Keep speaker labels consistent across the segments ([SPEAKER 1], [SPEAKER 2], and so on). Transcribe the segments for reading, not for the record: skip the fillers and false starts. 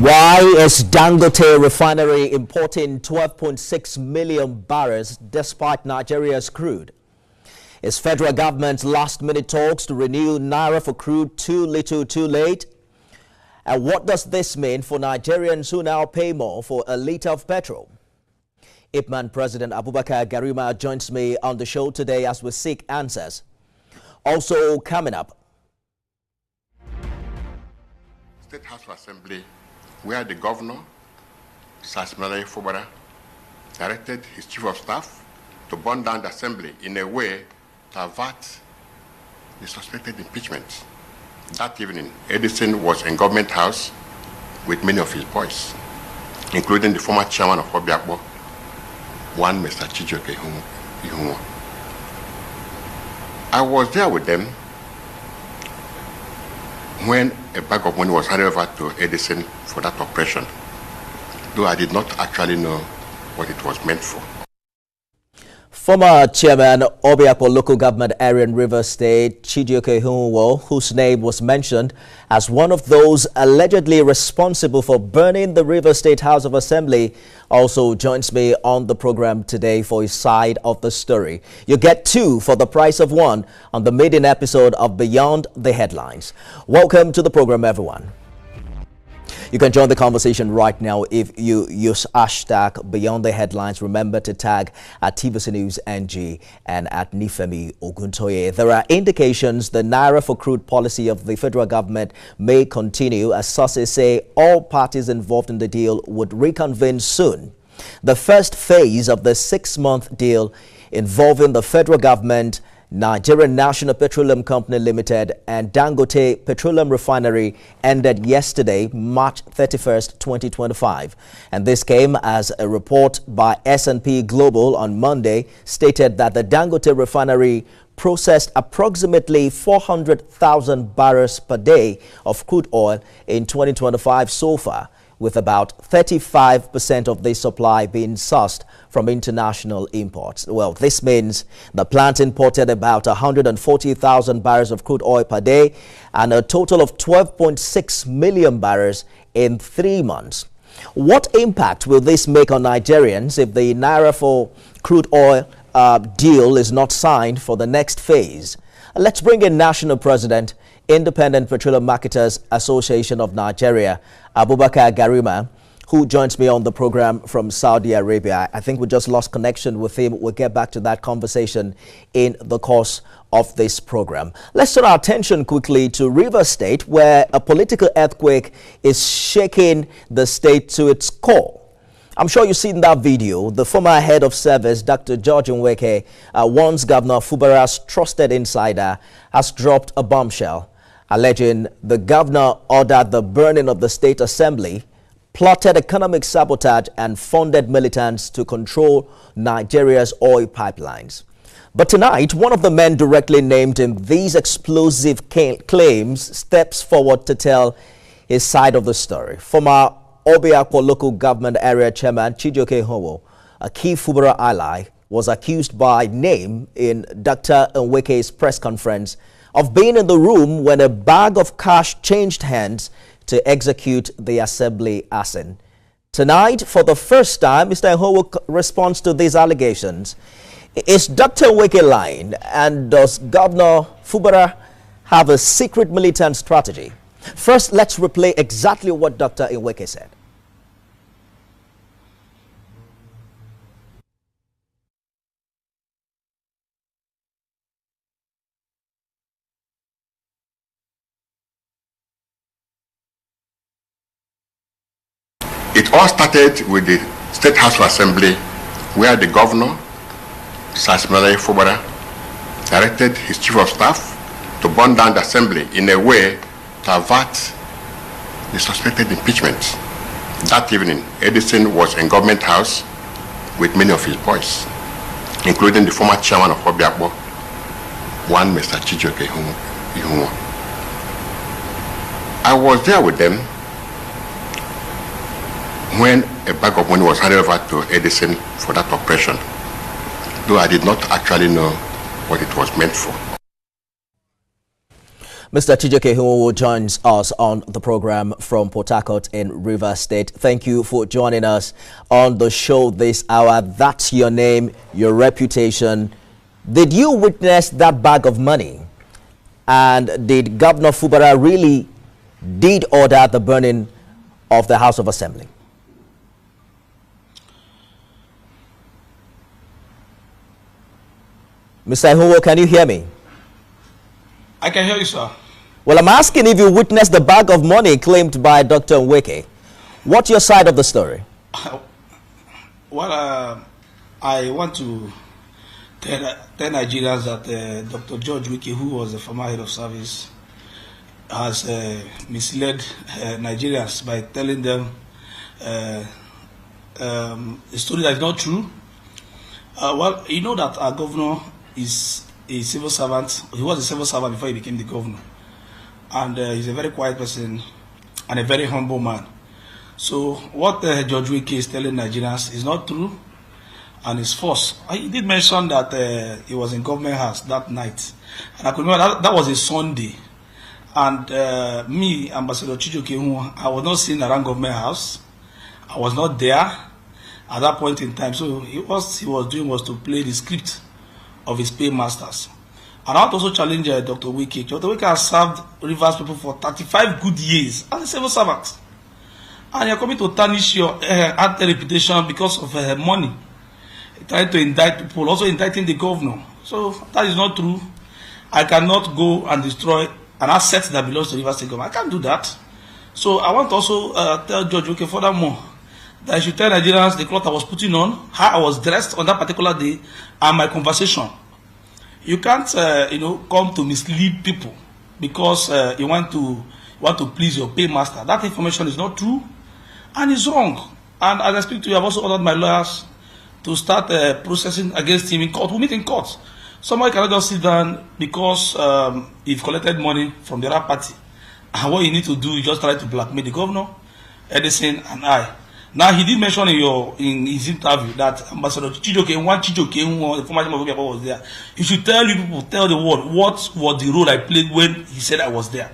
[SPEAKER 1] Why is Dangote refinery importing 12.6 million barrels despite Nigeria's crude? Is federal government's last-minute talks to renew Naira for crude too little too late? And what does this mean for Nigerians who now pay more for a litre of petrol? IPMAN President Abubakar Garima joins me on the show today as we seek answers. Also coming up,
[SPEAKER 2] State House of Assembly, where the governor, Sasmele Fubara, directed his chief of staff to burn down the assembly in a way to avert the suspected impeachment. That evening, Edison was in government house with many of his boys, including the former chairman of Obiakbo, one Mr. Chijoke Ihunwa. I was there with them when a bag of money was handed over to Edison for that operation, though I did not actually know what it was meant for.
[SPEAKER 1] Former Chairman Obiakpo Local Government Area in Rivers State, Chijioke Ihunwa, whose name was mentioned as one of those allegedly responsible for burning the Rivers State House of Assembly, also joins me on the program today for his side of the story. You get two for the price of one on the maiden episode of Beyond the Headlines. Welcome to the program, everyone. You can join the conversation right now if you use hashtag Beyond the Headlines. Remember to tag at TVC News NG and at Nifemi Oguntoye. There are indications the Naira for crude policy of the federal government may continue, as sources say all parties involved in the deal would reconvene soon. The first phase of the 6-month deal involving the federal government, Nigerian National Petroleum Company Limited and Dangote Petroleum Refinery ended yesterday, March 31st, 2025. And this came as a report by S&P Global on Monday stated that the Dangote Refinery processed approximately 400,000 barrels per day of crude oil in 2025 so far, with about 35% of this supply being sourced from international imports. Well, this means the plant imported about 140,000 barrels of crude oil per day and a total of 12.6 million barrels in 3 months. What impact will this make on Nigerians if the Naira for crude oil deal is not signed for the next phase? Let's bring in National President, Independent Petroleum Marketers Association of Nigeria, Abubakar Garima, who joins me on the program from Saudi Arabia. I think we just lost connection with him. We'll get back to that conversation in the course of this program. Let's turn our attention quickly to Rivers State, where a political earthquake is shaking the state to its core. I'm sure you've seen that video. The former head of service, Dr. George Nweke, once Governor Fubara's trusted insider, has dropped a bombshell, alleging the governor ordered the burning of the state assembly, plotted economic sabotage, and funded militants to control Nigeria's oil pipelines. But tonight, one of the men directly named in these explosive claims steps forward to tell his side of the story. Former Obiakpo Local Government Area Chairman Chijioke Ihunwa, a key Fubara ally, was accused by name in Dr. Nweke's press conference of being in the room when a bag of cash changed hands to execute the assembly arson. Tonight, for the first time, Mr. Ihunwa responds to these allegations. Is Dr. Nweke lying, and does Governor Fubara have a secret militant strategy? First, let's replay exactly what Dr. Nweke said.
[SPEAKER 2] It all started with the State House of Assembly, where the governor, Sasmele Fubara, directed his chief of staff to burn down the assembly in a way to avert the suspected impeachment. That evening, Edison was in government house with many of his boys, including the former chairman of Obiakbo, one Mr. Chijoke Ihunwa. I was there with them when a bag of money was handed over to Edison for that operation, though I did not actually know what it was meant for.
[SPEAKER 1] Mr. Chijioke Hunwowo joins us on the program from Port Harcourt in Rivers State. Thank you for joining us on the show this hour. That's your name, your reputation. Did you witness that bag of money? And did Governor Fubara really did order the burning of the House of Assembly? Mr. Hunwowo, can you hear me?
[SPEAKER 3] I can hear you, sir.
[SPEAKER 1] Well, I'm asking if you witnessed the bag of money claimed by Dr. Nweke. What's your side of the story?
[SPEAKER 3] Well, I want to tell Nigerians that Dr. George Wike, who was the former head of service, has misled Nigerians by telling them a story that is not true. Well, you know that our governor is a civil servant. He was a civil servant before he became the governor. And he's a very quiet person and a very humble man. So what George Wike is telling Nigerians is not true and is false. He did mention that he was in government house that night. And I could remember that was a Sunday. And me, Ambassador Chijioke, I was not seen around government house. I was not there at that point in time. So what he was doing was to play the script of his paymasters. And I want to also challenge Dr. Wike. Dr. Wike has served Rivers people for 35 good years as a civil servant. And you're coming to tarnish your reputation because of money. Trying to indict people, also indicting the governor. So that is not true. I cannot go and destroy an asset that belongs to Rivers State government. I can't do that. So I want to also tell George Wike furthermore that I should tell Nigerians the cloth I was putting on, how I was dressed on that particular day, and my conversation. You can't, come to mislead people because you want to please your paymaster. That information is not true and it's wrong. And as I speak to you, I've also ordered my lawyers to start processing against him in court. We'll meet in court. Somebody cannot just sit down because you've collected money from the other party. And what you need to do is just try to blackmail the governor, Edison, and I. Now, he did mention in his interview that Ambassador Chijioke, the former chairman of was there. He should tell you people, tell the world, what was the role I played when he said I was there.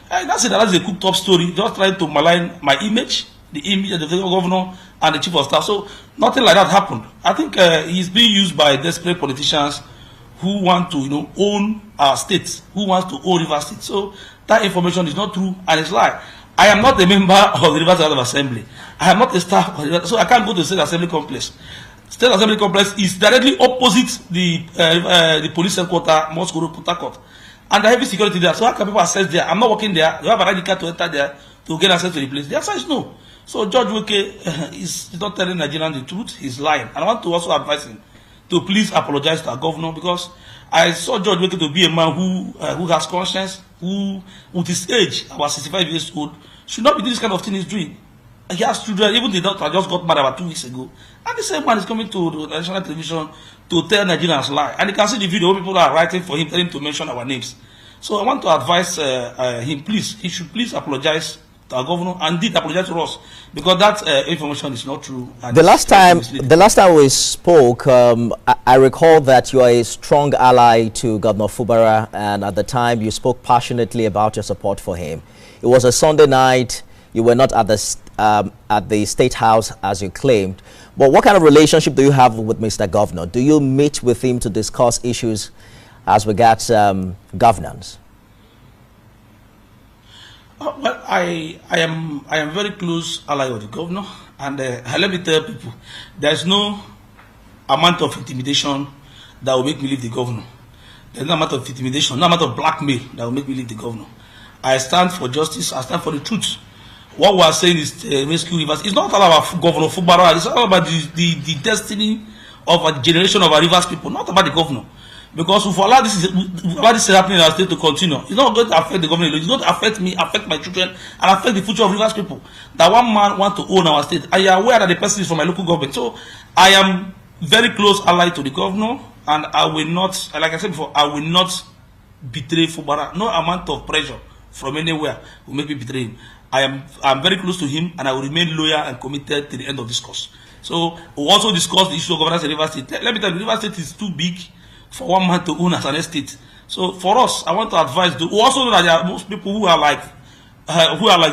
[SPEAKER 3] And that's it. That's a cooked up story. Just trying to malign my image, the image of the federal governor and the chief of staff. So nothing like that happened. I think he's being used by desperate politicians who want to, own our states, who wants to own Rivers State. So that information is not true and it's lie. I am not a member of the Rivers State Assembly. I am not a staff of the Rivers, so I can't go to the State Assembly Complex. State Assembly Complex is directly opposite the police headquarters, Moscow, Port Harcourt. And there heavy security there. So how can people access there? I'm not working there. You have a right to enter there to get access to the place. The answer is no. So George Wike is not telling Nigerians the truth. He's lying. And I want to also advise him to please apologize to our governor because I saw George Wike to be a man who has conscience, who, with his age, about 65 years old, should not be doing this kind of thing he's doing. He has children. Even the doctor just got married about 2 weeks ago. And the same man is coming to the national television to tell Nigerians lie. And you can see the video where people are writing for him, telling him to mention our names. So I want to advise him, please, he should please apologize to our governor and did apologize to us because that information is not true. And
[SPEAKER 1] the last time we spoke, I recall that you are a strong ally to Governor Fubara, and at the time you spoke passionately about your support for him. It was a Sunday night. You were not at the State House as you claimed. But what kind of relationship do you have with Mr. Governor? Do you meet with him to discuss issues as regards governance?
[SPEAKER 3] Well, I am very close ally of the governor, and let me tell people, there's no amount of intimidation that will make me leave the governor. There's no amount of intimidation, no amount of blackmail that will make me leave the governor. I stand for justice. I stand for the truth. What we are saying is rescue Rivers. It's not all about Governor Fubara. It's all about the destiny of a generation of our Rivers people, not about the governor. Because if we allow this happening in our state to continue, it's not going to affect the government. It's going to affect me, affect my children, and affect the future of Rivers people. That one man wants to own our state. I am aware that the person is from my local government. So I am very close ally to the governor, and I will not, like I said before, I will not betray Fubara. No amount of pressure from anywhere will make me betray him. I'm very close to him, and I will remain loyal and committed to the end of this course. So we'll also discuss the issue of governance in Rivers State. Let me tell you, Rivers State is too big for one man to own as an estate. So for us, I want to advise. We also know that there are most people who are like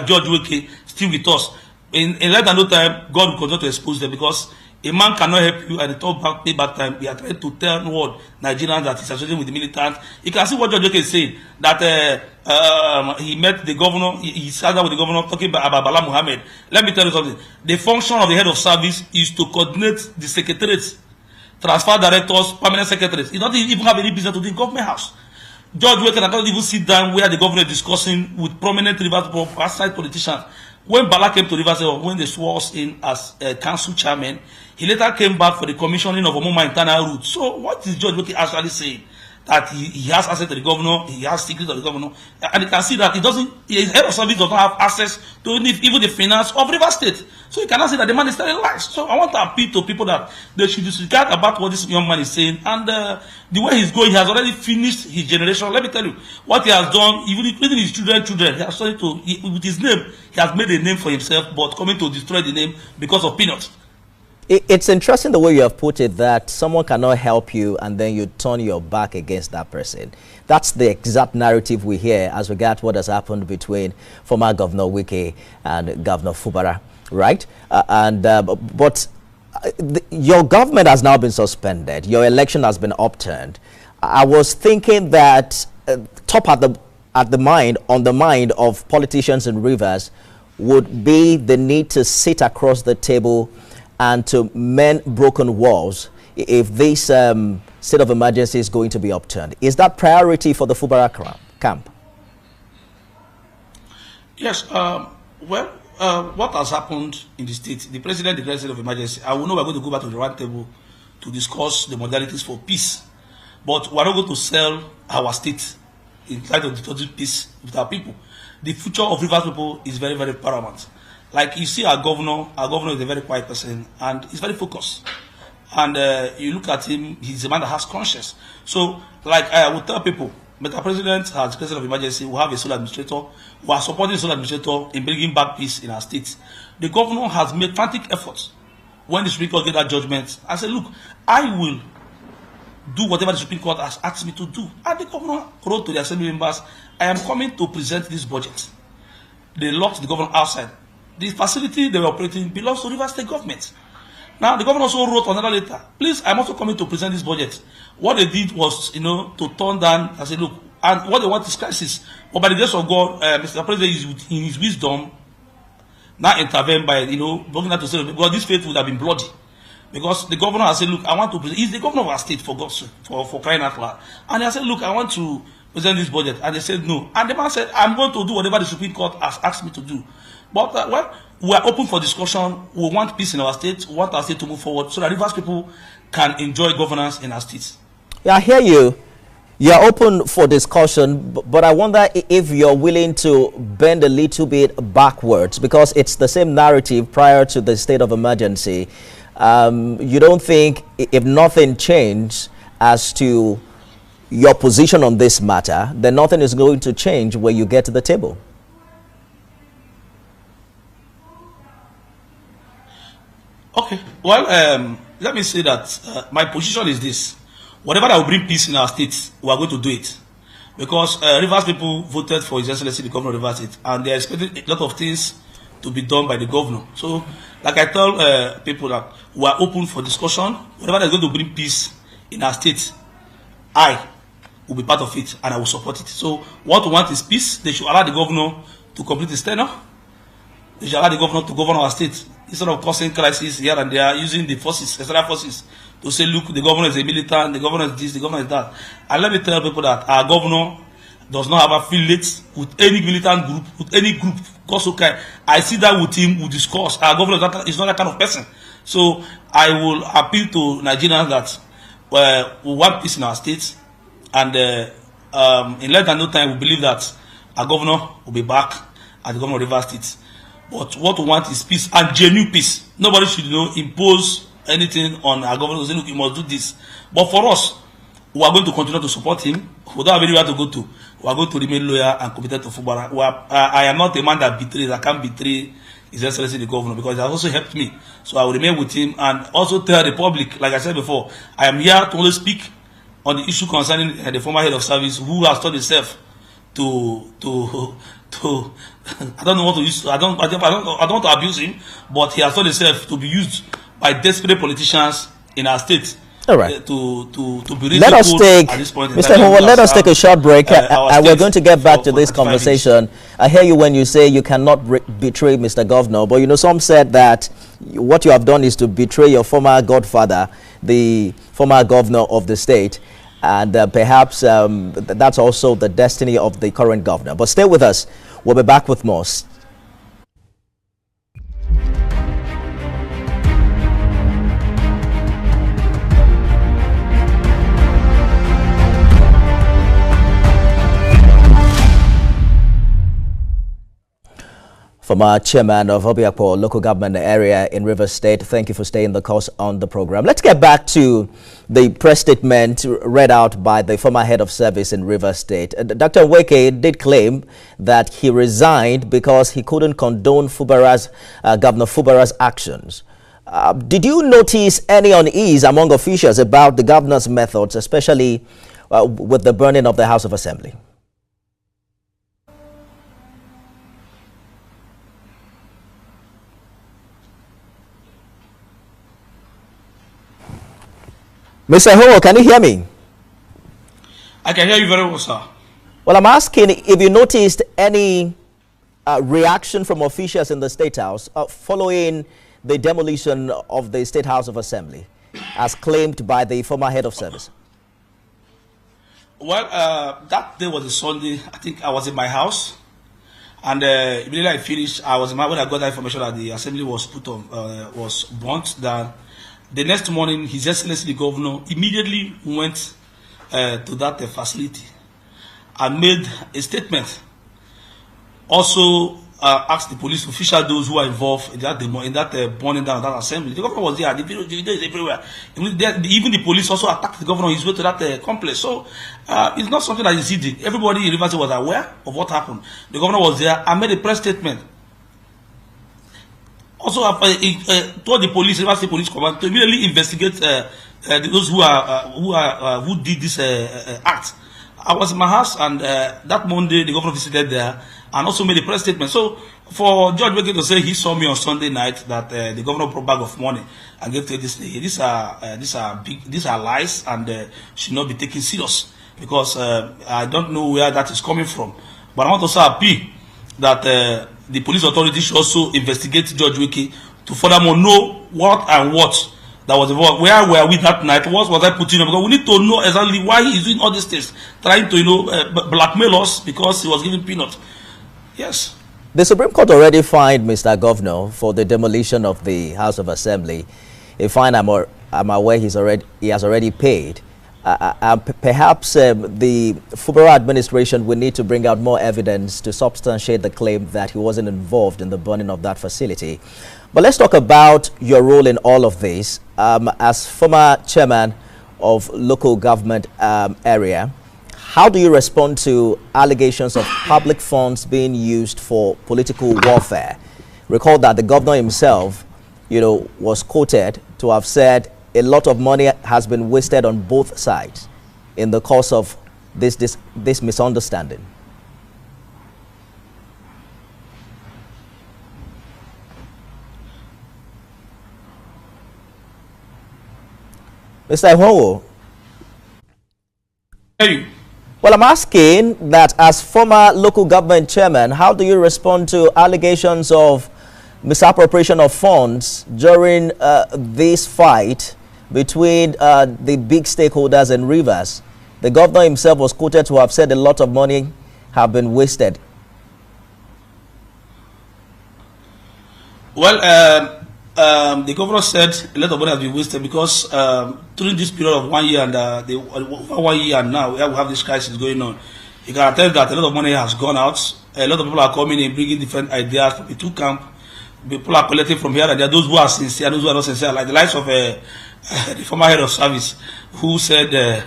[SPEAKER 3] George Wike still with us. In less than no time, God will continue to expose them, because a man cannot help you and the talk back payback time. We are trying to tell what Nigerians that is associated with the militants. You can see what George Wike is saying, that he met the governor, he sat down with the governor talking about Bala Muhammad. Let me tell you something. The function of the head of service is to coordinate the secretariats, transfer directors, permanent secretaries. He doesn't even have any business to do in government house. George Wake cannot even sit down where the governor is discussing with prominent Rivers outside politicians. When Bala came to Rivers, when they swore us in as council chairman, he later came back for the commissioning of Omoma internal route. So what is George Wake actually saying? That he has access to the governor, he has secrets of the governor, and you can see that his head of service does not have access to even the finance of Rivers State. So you cannot say that the man is telling lies. So I want to appeal to people that they should disregard about what this young man is saying, and the way he's going, he has already finished his generation. Let me tell you what he has done. Even his children, he has started to, with his name, he has made a name for himself, but coming to destroy the name because of peanuts.
[SPEAKER 1] It's interesting the way you have put it, that someone cannot help you and then you turn your back against that person. That's the exact narrative we hear as regards what has happened between former Governor Wike and Governor Fubara, right? Your government has now been suspended. Your election has been upturned. I was thinking that on the mind of politicians in Rivers would be the need to sit across the table and to mend broken walls if this state of emergency is going to be upturned. Is that priority for the Fubara camp?
[SPEAKER 3] Yes. What has happened in the state, the president declared state of emergency. I will know we're going to go back to the round table to discuss the modalities for peace. But we're not going to sell our state in light of the peace with our people. The future of Rivers people is very, very paramount. Like you see our governor is a very quiet person and he's very focused. And you look at him, he's a man that has conscience. So, like I would tell people, Mr. President has declared state of emergency, we have a sole administrator, we are supporting the sole administrator in bringing back peace in our state. The governor has made frantic efforts when the Supreme Court gave that judgment. I said, look, I will do whatever the Supreme Court has asked me to do. And the governor wrote to the assembly members, I am coming to present this budget. They locked the governor outside. The facility they were operating belongs to Rivers State government. Now, the governor also wrote another letter. Please, I'm also coming to present this budget. What they did was, to turn down and say, look, and what they want is crisis. But by the grace of God, Mr. President, in his wisdom, now intervene by, bringing that to say, because this faith would have been bloody. Because the governor has said, look, I want to present, he's the governor of our state, for God's sake, for crying out loud. And he said, look, I want to present this budget. And they said, no. And the man said, I'm going to do whatever the Supreme Court has asked me to do. But we are open for discussion. We want peace in our state. We want our state to move forward so that Rivers people can enjoy governance in our state. Yeah,
[SPEAKER 1] I hear you. You are open for discussion, but I wonder if you're willing to bend a little bit backwards, because it's the same narrative prior to the state of emergency. You don't think if nothing changed as to your position on this matter, then nothing is going to change when you get to the table?
[SPEAKER 3] Okay, well, let me say that my position is this. Whatever that will bring peace in our state, we are going to do it. Because Rivers people voted for His Excellency, the governor of Rivers State, and they are expecting a lot of things to be done by the governor. So, like I tell people that we are open for discussion. Whatever that is going to bring peace in our state, I will be part of it and I will support it. So, what we want is peace. They should allow the governor to complete his tenure. They should allow the governor to govern our state instead of causing crisis here and there, using the forces, external forces, to say, look, the governor is a militant, the governor is this, the governor is that. And let me tell people that our governor does not have affiliates with any militant group, with any group. Okay, I see that with him, we discuss. Our governor is not that kind of person. So I will appeal to Nigerians that we want peace in our state, and in less than no time, we believe that our governor will be back as the governor of Rivers State. But what we want is peace, and genuine peace. Nobody should, impose anything on our governor. Say, look, you must do this. But for us, we are going to continue to support him. We don't have anywhere to go to. We are going to remain loyal and committed to Fubara. I am not a man that betrays. I can't betray His Excellency the governor, because he has also helped me. So I will remain with him and also tell the public, like I said before, I am here to only speak on the issue concerning the former head of service who has told himself to I don't know what to use. I don't want to abuse him, but he has told himself to be used by desperate politicians in our state.
[SPEAKER 1] All right.
[SPEAKER 3] To be
[SPEAKER 1] let us take,
[SPEAKER 3] at this point
[SPEAKER 1] Mr. Howell, let us take a short break, and we're going to get back to this conversation. I hear you when you say you cannot betray Mr. Governor, but you know, some said that what you have done is to betray your former godfather, the former governor of the state, and perhaps that's also the destiny of the current governor. But stay with us. We'll be back with more. Former chairman of Obiakpo local government area in Rivers State, thank you for staying the course on the program. Let's get back to the press statement read out by the former head of service in Rivers State. Dr. Weke did claim that he resigned because he couldn't condone Governor Fubara's actions. Did you notice any unease among officials about the governor's methods, especially with the burning of the House of Assembly? Mr. Ho, can you hear me?
[SPEAKER 3] I can hear you very well, sir.
[SPEAKER 1] Well, I'm asking if you noticed any reaction from officials in the State House following the demolition of the State House of Assembly, as claimed by the former head of service.
[SPEAKER 3] Well, that day was a Sunday. I think I was in my house, and immediately I finished, when I got that information that the assembly was was burnt down. The next morning, His Excellency the Governor immediately went to that facility and made a statement. Also asked the police officials, those who are involved in that burning down of that assembly. The governor was there. The video is everywhere. Even the police also attacked the governor on his way to that complex. So it's not something that is easy. Everybody in Rivers was aware of what happened. The governor was there and made a press statement. Also, told the police, Rivers State Police Command, to immediately investigate those who did this act. I was in my house, and that Monday the governor visited there and also made a press statement. So, for George Weke to say he saw me on Sunday night that the governor brought a bag of money and gave to this lady, these are lies and should not be taken serious, because I don't know where that is coming from. But I want to also appeal that the police authorities should also investigate George Weke to furthermore know what that was involved. Where were we that night? What was I putting on? Because we need to know exactly why he's doing all these things, trying to blackmail us because he was giving peanuts. Yes.
[SPEAKER 1] The Supreme Court already fined Mr. Governor for the demolition of the House of Assembly. A fine I'm aware he has already paid. Perhaps the Fubara administration will need to bring out more evidence to substantiate the claim that he wasn't involved in the burning of that facility. But let's talk about your role in all of this. As former chairman of local government area, how do you respond to allegations of public funds being used for political warfare? Recall that the governor himself, was quoted to have said a lot of money has been wasted on both sides in the course of this misunderstanding. Mr. Ihowo.
[SPEAKER 3] Hey.
[SPEAKER 1] Well, I'm asking that as former local government chairman, how do you respond to allegations of misappropriation of funds during this fight between the big stakeholders in Rivers? The governor himself was quoted to have said a lot of money have been wasted.
[SPEAKER 3] Well, the governor said a lot of money has been wasted because during this period of 1 year and 1 year and now we have this crisis going on. You can tell that a lot of money has gone out. A lot of people are coming in, bringing different ideas from the two camps. People are collecting from here and there. Those who are sincere, those who are not sincere, like the likes of the former head of service, who said the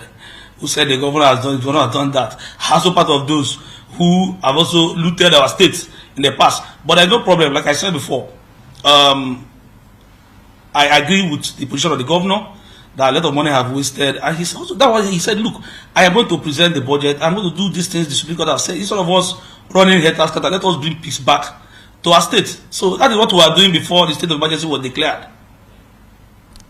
[SPEAKER 3] governor has done that. Also part of those who have also looted our state in the past. But there's no problem. Like I said before, I agree with the position of the governor that a lot of money have wasted. And he's also, that was, he said, look, I am going to present the budget. I'm going to do these things, distribute what I've said. Instead of us running head task, let us bring peace back to our state. So that is what we are doing before the state of emergency was declared.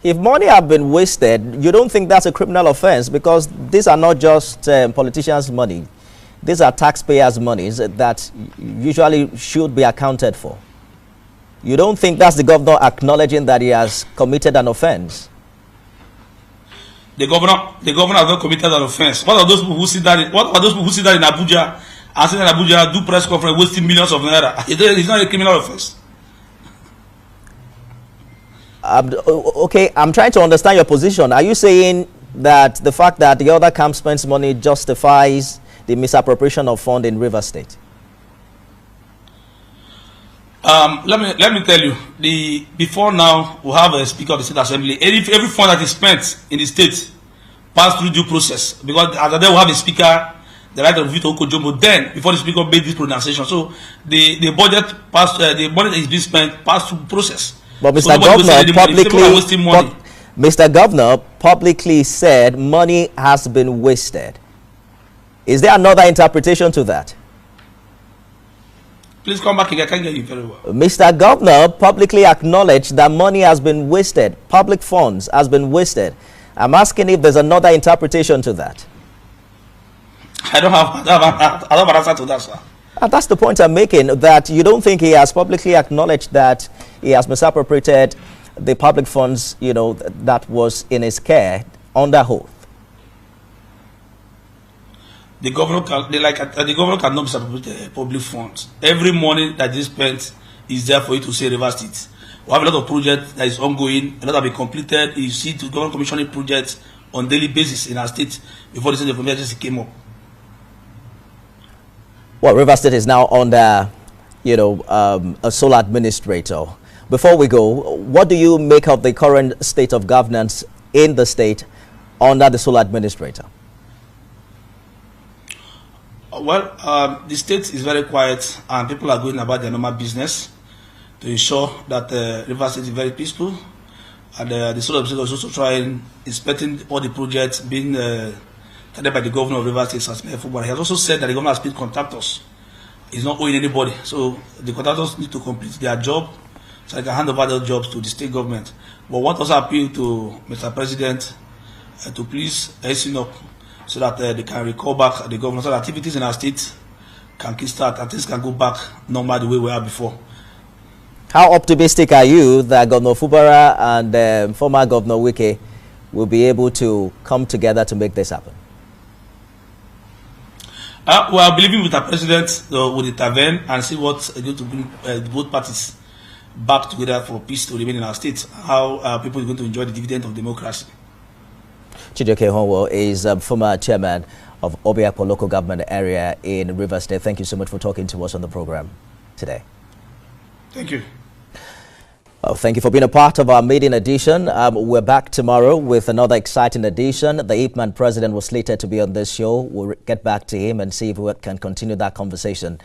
[SPEAKER 1] If money have been wasted, you don't think that's a criminal offense? Because these are not just politicians' money. These are taxpayers' monies that usually should be accounted for. You don't think that's the governor acknowledging that he has committed an offense?
[SPEAKER 3] The governor has not committed an offense. What are those people who sit down in Abuja and sit in Abuja, do press conference, wasting millions of naira? It's not a criminal offense.
[SPEAKER 1] Okay, I'm trying to understand your position. Are you saying that the fact that the other camp spends money justifies the misappropriation of funds in Rivers State?
[SPEAKER 3] Let me tell you, before now we have a speaker of the state assembly. Every fund that is spent in the state pass through due process, because after that we have a speaker, the right of veto Okojumbo. Then before the speaker made this pronunciation, so the budget passed, the money that is being spent passed through process. But Mr.
[SPEAKER 1] Governor publicly said money has been wasted. Is there another interpretation to that?
[SPEAKER 3] Please come back again. I can't hear you very well.
[SPEAKER 1] Mr. Governor publicly acknowledged that money has been wasted. Public funds has been wasted. I'm asking if there's another interpretation to that.
[SPEAKER 3] I don't have an answer to that, sir.
[SPEAKER 1] That's the point I'm making, that you don't think he has publicly acknowledged that he has misappropriated the public funds, you know, that was in his care under oath.
[SPEAKER 3] The governor cannot misappropriate public funds. Every money that is spent is there for you to say Rivers State. We have a lot of projects that is ongoing, a lot have been completed. You see the government commissioning projects on daily basis in our state before the state of emergency came up.
[SPEAKER 1] Well, Rivers State is now under, you know, a sole administrator. Before we go, what do you make of the current state of governance in the state under the sole administrator?
[SPEAKER 3] Well, the state is very quiet and people are going about their normal business to ensure that Rivers State is very peaceful. And the sole administrator is also trying, inspecting all the projects being started by the governor of Rivers State. He has also said that the governor has paid contractors. He's not owing anybody. So the contractors need to complete their job so they can hand over those jobs to the state government. But what also appeal to Mr. President to please hasten up so that they can recall back the government, so that activities in our state can kickstart and things can go back normal the way we were before.
[SPEAKER 1] How optimistic are you that Governor Fubara and former Governor Wike will be able to come together to make this happen?
[SPEAKER 3] We are believing with the president will intervene and see what's going to bring both parties back together for peace to remain in our state. How people are going to enjoy the dividend of democracy.
[SPEAKER 1] Chijioke Honwo is former chairman of Obiakpo local government area in Rivers State. Thank you so much for talking to us on the program today.
[SPEAKER 3] Thank you.
[SPEAKER 1] Well, thank you for being a part of our maiden edition. We're back tomorrow with another exciting edition. The Ipman president was slated to be on this show. We'll get back to him and see if we can continue that conversation.